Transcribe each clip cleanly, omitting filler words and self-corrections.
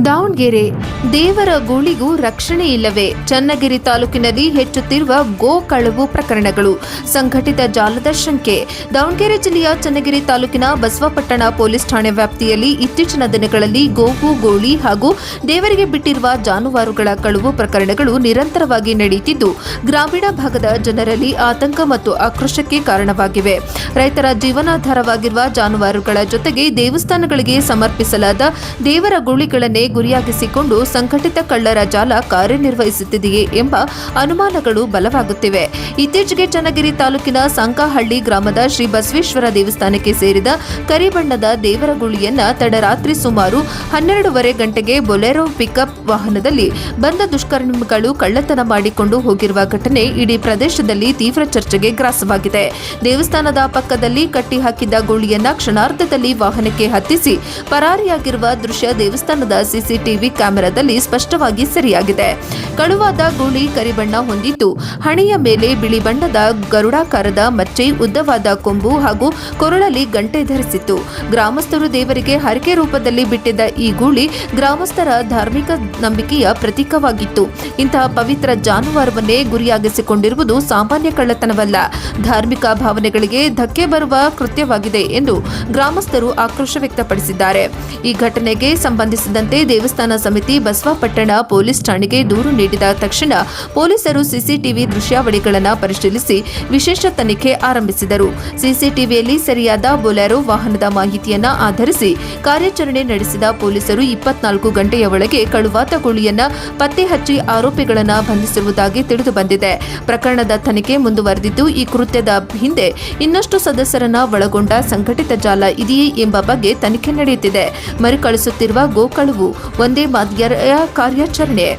ದಾವಣಗೆರೆ ದೇವರ ಗೂಳಿಗೂ ರಕ್ಷಣೆ ಇಲ್ಲವೇ? ಚನ್ನಗಿರಿ ತಾಲೂಕಿನಲ್ಲಿ ಹೆಚ್ಚುತ್ತಿರುವ ಗೋ ಕಳವು ಪ್ರಕರಣಗಳು, ಸಂಘಟಿತ ಜಾಲದ ಶಂಕೆ. ದಾವಣಗೆರೆ ಜಿಲ್ಲೆಯ ಚನ್ನಗಿರಿ ತಾಲೂಕಿನ ಬಸವಪಟ್ಟಣ ಪೊಲೀಸ್ ಠಾಣೆ ವ್ಯಾಪ್ತಿಯಲ್ಲಿ ಇತ್ತೀಚಿನ ದಿನಗಳಲ್ಲಿ ಗೋವು, ಗೋಳಿ ಹಾಗೂ ದೇವರಿಗೆ ಬಿಟ್ಟಿರುವ ಜಾನುವಾರುಗಳ ಕಳವು ಪ್ರಕರಣಗಳು ನಿರಂತರವಾಗಿ ನಡೆಯುತ್ತಿದ್ದು, ಗ್ರಾಮೀಣ ಭಾಗದ ಜನರಲ್ಲಿ ಆತಂಕ ಮತ್ತು ಆಕ್ರೋಶಕ್ಕೆ ಕಾರಣವಾಗಿವೆ. ರೈತರ ಜೀವನಾಧಾರವಾಗಿರುವ ಜಾನುವಾರುಗಳ ಜೊತೆಗೆ ದೇವಸ್ಥಾನಗಳಿಗೆ ಸಮರ್ಪಿಸಲಾದ ದೇವರ ಗೂಳಿಗಳನ್ನೇ ಗುರಿಯಾಗಿಸಿಕೊಂಡು ಸಂಘಟಿತ ಕಳ್ಳರ ಜಾಲ ಕಾರ್ಯನಿರ್ವಹಿಸುತ್ತಿದೆಯೇ ಎಂಬ ಅನುಮಾನಗಳು ಬಲವಾಗುತ್ತಿವೆ. ಇತ್ತೀಚೆಗೆ ಚನ್ನಗಿರಿ ತಾಲೂಕಿನ ಸಂಕಹಳ್ಳಿ ಗ್ರಾಮದ ಶ್ರೀ ಬಸವೇಶ್ವರ ದೇವಸ್ಥಾನಕ್ಕೆ ಸೇರಿದ ಕರಿಬಣ್ಣದ ದೇವರ ಗೂಳಿಯನ್ನ ತಡರಾತ್ರಿ ಸುಮಾರು 12:30 ಗಂಟೆಗೆ ಬೊಲೆರೋ ಪಿಕಪ್ ವಾಹನದಲ್ಲಿ ಬಂದ ದುಷ್ಕರ್ಮಿಗಳು ಕಳ್ಳತನ ಮಾಡಿಕೊಂಡು ಹೋಗಿರುವ ಘಟನೆ ಇಡೀ ಪ್ರದೇಶದಲ್ಲಿ ತೀವ್ರ ಚರ್ಚೆಗೆ ಗ್ರಾಸವಾಗಿದೆ. ದೇವಸ್ಥಾನದ ಪಕ್ಕದಲ್ಲಿ ಕಟ್ಟಿ ಹಾಕಿದ್ದ ಗೂಳಿಯನ್ನ ಕ್ಷಣಾರ್ಧದಲ್ಲಿ ವಾಹನಕ್ಕೆ ಹತ್ತಿಸಿ ಪರಾರಿಯಾಗಿರುವ ದೃಶ್ಯ ದೇವಸ್ಥಾನದ ಸಿಸಿಟಿವಿ ಕ್ಯಾಮೆರಾದಲ್ಲಿ ಸ್ಪಷ್ಟವಾಗಿ ಸೆರೆಯಾಗಿದೆ. ಕಳುವಾದ ಗೂಳಿ ಕರಿಬಣ್ಣ ಹೊಂದಿದ್ದು, ಹಣೆಯ ಮೇಲೆ ಬಿಳಿ ಬಣ್ಣದ ಗರುಡಾಕಾರದ ಮಚ್ಚೆ, ಉದ್ದವಾದ ಕೊಂಬು ಹಾಗೂ ಕೊರಳಲ್ಲಿ ಗಂಟೆ ಧರಿಸಿತ್ತು. ಗ್ರಾಮಸ್ಥರು ದೇವರಿಗೆ ಹರಕೆ ರೂಪದಲ್ಲಿ ಬಿಟ್ಟಿದ್ದ ಈ ಗೂಳಿ ಗ್ರಾಮಸ್ಥರ ಧಾರ್ಮಿಕ ನಂಬಿಕೆಯ ಪ್ರತೀಕವಾಗಿತ್ತು. ಇಂತಹ ಪವಿತ್ರ ಜಾನುವಾರುವನ್ನೇ ಗುರಿಯಾಗಿಸಿಕೊಂಡಿರುವುದು ಸಾಮಾನ್ಯ ಕಳ್ಳತನವಲ್ಲ, ಧಾರ್ಮಿಕ ಭಾವನೆಗಳಿಗೆ ಧಕ್ಕೆ ಬರುವ ಕೃತ್ಯವಾಗಿದೆ ಎಂದು ಗ್ರಾಮಸ್ಥರು ಆಕ್ರೋಶ ವ್ಯಕ್ತಪಡಿಸಿದ್ದಾರೆ. ಈ ಘಟನೆಗೆ ಸಂಬಂಧಿಸಿದಂತೆ ದೇವಸ್ಥಾನ ಸಮಿತಿ ಬಸವಪಟ್ಟಣ ಪೊಲೀಸ್ ಠಾಣೆಗೆ ದೂರು ನೀಡಿದ ತಕ್ಷಣ ಪೊಲೀಸರು ಸಿಸಿಟಿವಿ ದೃಶ್ಯಾವಳಿಗಳನ್ನು ಪರಿಶೀಲಿಸಿ ವಿಶೇಷ ತನಿಖೆ ಆರಂಭಿಸಿದರು. ಸಿಸಿಟಿವಿಯಲ್ಲಿ ಸೆರೆಯಾದ ಬೊಲೆರೋ ವಾಹನದ ಮಾಹಿತಿಯನ್ನ ಆಧರಿಸಿ ಕಾರ್ಯಾಚರಣೆ ನಡೆಸಿದ ಪೊಲೀಸರು 24 ಗಂಟೆಯ ಒಳಗೆ ಕಳುವಾದ ಗೂಳಿಯನ್ನ ಪತ್ತೆ ಹಚ್ಚಿ ಆರೋಪಿಗಳನ್ನು ಬಂಧಿಸಿರುವುದಾಗಿ ತಿಳಿದು ಬಂದಿದೆ. ಪ್ರಕರಣದ ತನಿಖೆ ಮುಂದುವರೆದಿದ್ದು, ಈ ಕೃತ್ಯದ ಹಿಂದೆ ಇನ್ನಷ್ಟು ಸದಸ್ಯರನ್ನ ಒಳಗೊಂಡ ಸಂಘಟಿತ ಜಾಲ ಇದೆಯೇ ಎಂಬ ಬಗ್ಗೆ ತನಿಖೆ ನಡೆಯುತ್ತಿದೆ. ಮರುಕಳಿಸುತ್ತಿರುವ ಗೋಕಳುವು ಒಂದೇ ಮಾದರಿಯ ಕಾರ್ಯಾಚರಣೆ.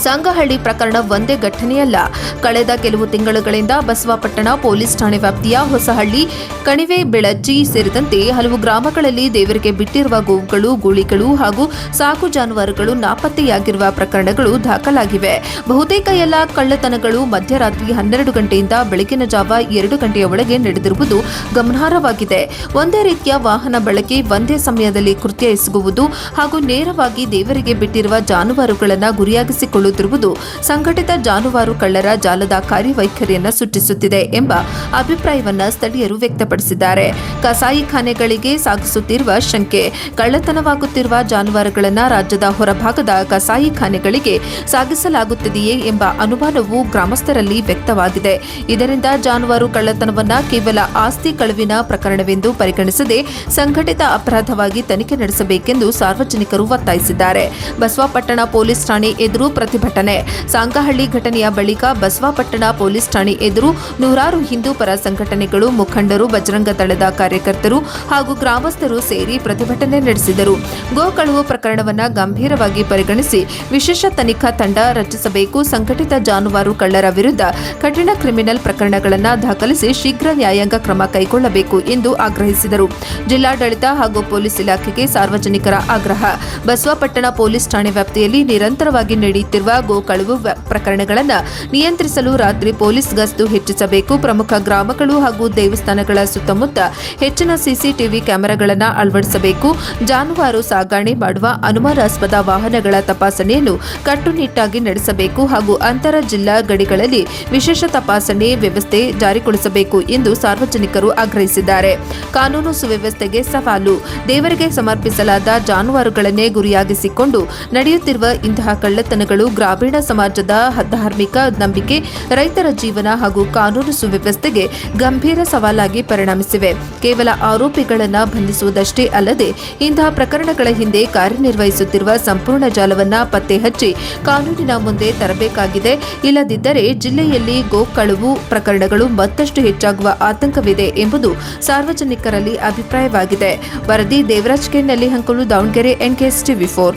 ಸಂಗಹಳ್ಳಿ ಪ್ರಕರಣ ಒಂದೇ ಘಟನೆಯಲ್ಲ. ಕಳೆದ ಕೆಲವು ತಿಂಗಳುಗಳಿಂದ ಬಸವಪಟ್ಟಣ ಪೊಲೀಸ್ ಠಾಣೆ ವ್ಯಾಪ್ತಿಯ ಹೊಸಹಳ್ಳಿ, ಕಣಿವೆ, ಬೆಳಚಿ ಸೇರಿದಂತೆ ಹಲವು ಗ್ರಾಮಗಳಲ್ಲಿ ದೇವರಿಗೆ ಬಿಟ್ಟಿರುವ ಗೋವುಗಳು, ಗೂಳಿಗಳು ಹಾಗೂ ಸಾಕು ಜಾನುವಾರುಗಳು ನಾಪತ್ತೆಯಾಗಿರುವ ಪ್ರಕರಣಗಳು ದಾಖಲಾಗಿವೆ. ಬಹುತೇಕ ಎಲ್ಲ ಕಳ್ಳತನಗಳು ಮಧ್ಯರಾತ್ರಿ 12 ಗಂಟೆಯಿಂದ ಬೆಳಗಿನ ಜಾವ 2 ಗಂಟೆಯ ಒಳಗೆ ನಡೆದಿರುವುದು ಗಮನಾರ್ಹವಾಗಿದೆ. ಒಂದೇ ರೀತಿಯ ವಾಹನ ಬಳಕೆ, ಒಂದೇ ಸಮಯದಲ್ಲಿ ಕೃತ್ಯ ಎಸಗುವುದು ಹಾಗೂ ನೇರವಾಗಿ ದೇವರಿಗೆ ಬಿಟ್ಟಿರುವ ಜಾನುವಾರುಗಳನ್ನು ಗುರಿಯಾಗಿಸಿಕೊಳ್ಳುತ್ತಿರುವುದು ಸಂಘಟಿತ ಜಾನುವಾರು ಕಳ್ಳರ ಜಾಲದ ಕಾರ್ಯವೈಖರಿಯನ್ನು ಸೂಚಿಸುತ್ತಿದೆ ಎಂಬ ಅಭಿಪ್ರಾಯವನ್ನ ಸ್ಥಳೀಯರು ವ್ಯಕ್ತಪಡಿಸಿದ್ದಾರೆ. ಕಸಾಯಿಖಾನೆಗಳಿಗೆ ಸಾಗಿಸುತ್ತಿರುವ ಶಂಕೆ. ಕಳ್ಳತನವಾಗುತ್ತಿರುವ ಜಾನುವಾರುಗಳನ್ನು ರಾಜ್ಯದ ಹೊರಭಾಗದ ಕಸಾಯಿಖಾನೆಗಳಿಗೆ ಸಾಗಿಸಲಾಗುತ್ತಿದೆಯೇ ಎಂಬ ಅನುಮಾನವು ಗ್ರಾಮಸ್ಥರಲ್ಲಿ ವ್ಯಕ್ತವಾಗಿದೆ. ಇದರಿಂದ ಜಾನುವಾರು ಕಳ್ಳತನವನ್ನ ಕೇವಲ ಆಸ್ತಿ ಕಳುವಿನ ಪ್ರಕರಣವೆಂದು ಪರಿಗಣಿಸದೆ ಸಂಘಟಿತ ಅಪರಾಧವಾಗಿ ತನಿಖೆ ನಡೆಸಬೇಕೆಂದು ಸಾರ್ವಜನಿಕರು ಒತ್ತಾಯಿಸಿದ್ದಾರೆ. ಬಸವಪಟ್ಟಣ ಪೊಲೀಸ್ ಠಾಣೆ ಎದುರು ಪ್ರತಿಭಟನೆ. ಸಂಕಹಳ್ಳಿ ಘಟನೆಯ ಬಳಿಕ ಬಸವಪಟ್ಟಣ ಪೊಲೀಸ್ ಠಾಣೆ ಎದುರು ನೂರಾರು ಹಿಂದೂ ಪರ ಸಂಘಟನೆಗಳು, ಮುಖಂಡರು, ಬಜರಂಗ ದಳದ ಕಾರ್ಯಕರ್ತರು ಹಾಗೂ ಗ್ರಾಮಸ್ಥರು ಸೇರಿ ಪ್ರತಿಭಟನೆ ನಡೆಸಿದರು. ಗೋ ಕಳವು ಪ್ರಕರಣವನ್ನು ಗಂಭೀರವಾಗಿ ಪರಿಗಣಿಸಿ ವಿಶೇಷ ತನಿಖಾ ತಂಡ ರಚಿಸಬೇಕು, ಸಂಘಟಿತ ಜಾನುವಾರು ಕಳ್ಳರ ವಿರುದ್ಧ ಕಠಿಣ ಕ್ರಿಮಿನಲ್ ಪ್ರಕರಣಗಳನ್ನು ದಾಖಲಿಸಿ ಶೀಘ್ರ ನ್ಯಾಯಾಂಗ ಕ್ರಮ ಕೈಗೊಳ್ಳಬೇಕು ಎಂದು ಆಗ್ರಹಿಸಿದರು. ಜಿಲ್ಲಾಡಳಿತ ಹಾಗೂ ಪೊಲೀಸ್ ಇಲಾಖೆಗೆ ಸಾರ್ವಜನಿಕರ ಆಗ್ರಹ. ಬಸವಪಟ್ಟಣ ಪೊಲೀಸ್ ಠಾಣೆ ವ್ಯಾಪ್ತಿಯಲ್ಲಿ ನಿರಂತರವಾಗಿ ನಡೆಯುತ್ತಿರುವ ಗೋ ಕಳವು ಪ್ರಕರಣಗಳನ್ನು ನಿಯಂತ್ರಿಸಲು ರಾತ್ರಿ ಪೊಲೀಸ್ ಗಸ್ತು ಹೆಚ್ಚಿಸಬೇಕು. ಪ್ರಮುಖ ಗ್ರಾಮಗಳು ಹಾಗೂ ದೇವಸ್ಥಾನಗಳ ಸುತ್ತಮುತ್ತ ಹೆಚ್ಚಿನ ಸಿಸಿಟಿವಿ ಕ್ಯಾಮೆರಾಗಳನ್ನು ಅಳವಡಿಸಬೇಕು. ಜಾನುವಾರು ಸಾಗಣೆ ಮಾಡುವ ಅನುಮಾನಾಸ್ಪದ ವಾಹನಗಳ ತಪಾಸಣೆಯನ್ನು ಕಟ್ಟುನಿಟ್ಟಾಗಿ ನಡೆಸಬೇಕು ಹಾಗೂ ಅಂತರ ಜಿಲ್ಲಾ ಗಡಿಗಳಲ್ಲಿ ವಿಶೇಷ ತಪಾಸಣೆ ವ್ಯವಸ್ಥೆ ಜಾರಿಗೊಳಿಸಬೇಕು ಎಂದು ಸಾರ್ವಜನಿಕರು ಆಗ್ರಹಿಸಿದ್ದಾರೆ. ಕಾನೂನು ಸುವ್ಯವಸ್ಥೆಗೆ ಸವಾಲು. ದೇವರಿಗೆ ಸಮರ್ಪಿಸಲಾದ ಜಾನುವಾರುಗಳನ್ನೇ ಗುರಿಯಾಗಿಸಿಕೊಂಡು ನಡೆಯುತ್ತಿರುವ ಇಂತಹ ಕಳ್ಳತನಗಳು ಗ್ರಾಮೀಣ ಸಮಾಜದ ಧಾರ್ಮಿಕ ನಂಬಿಕೆ, ರೈತರ ಜೀವನ ಹಾಗೂ ಕಾನೂನು ಸುವ್ಯವಸ್ಥೆಗೆ ಗಂಭೀರ ಸವಾಲಾಗಿ ಪರಿಣಮಿಸಿವೆ. ಕೇವಲ ಆರೋಪಿಗಳನ್ನು ಬಂಧಿಸುವುದಷ್ಟೇ ಅಲ್ಲದೆ ಇಂತಹ ಪ್ರಕರಣಗಳ ಹಿಂದೆ ಕಾರ್ಯನಿರ್ವಹಿಸುತ್ತಿರುವ ಸಂಪೂರ್ಣ ಜಾಲವನ್ನು ಪತ್ತೆ ಹಚ್ಚಿ ಕಾನೂನಿನ ಮುಂದೆ ತರಬೇಕಾಗಿದೆ. ಇಲ್ಲದಿದ್ದರೆ ಜಿಲ್ಲೆಯಲ್ಲಿ ಗೋ ಕಳವು ಪ್ರಕರಣಗಳು ಮತ್ತಷ್ಟು ಹೆಚ್ಚಾಗುವ ಆತಂಕವಿದೆ ಎಂಬುದು ಸಾರ್ವಜನಿಕರಲ್ಲಿ ಅಭಿಪ್ರಾಯವಾಗಿದೆ. ವರದಿ Devaraj K Nellihankalu, Davanagere, NKS TV4.